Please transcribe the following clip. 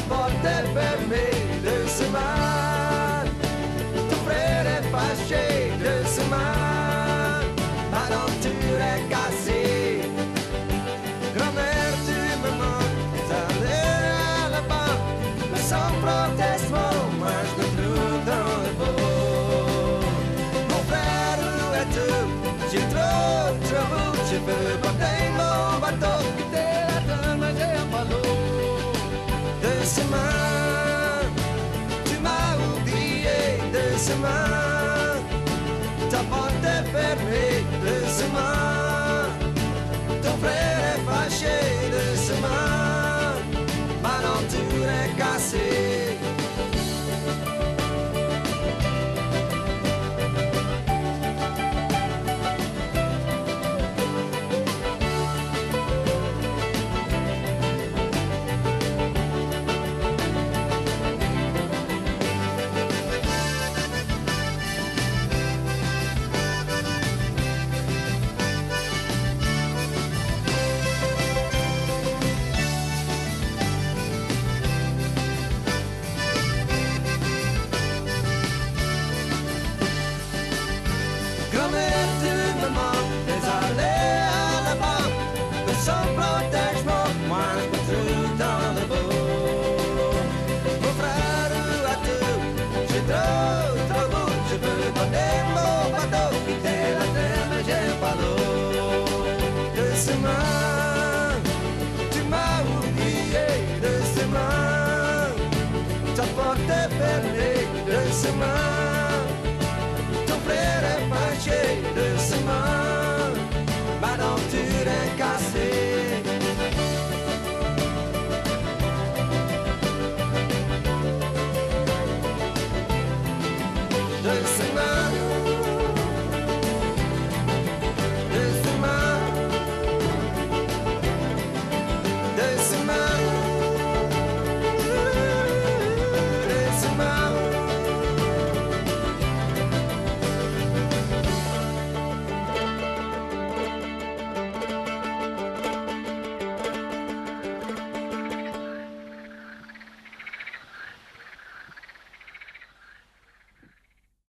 porte per me de semaine, tu frère fâché de semaine, aventure est cassée, grand-mère tu me manques, allez à la banque, mais sans protestement, moi je me trouve dans le beau. Mon frère où es-tu? J'ai trop de trouble, je veux porter mon bateau, quitter la terre, mais j'ai un ballot. De semaine, tu m'as oublié de semaine, ta porte est fermée de semaine, ton frère est fâché de semaine, ma nature est cassée. Grand-mère tu me manques, désolé à la banque, mais sans protège-moi, moi je me trouve dans le beau. Mon frère où es-tu? J'ai trop beau, je veux porter mon bateau, quitter la terre mais j'ai pas l'eau. De semaine, tu m'as oublié de semaine, ta porte est fermée de semaine.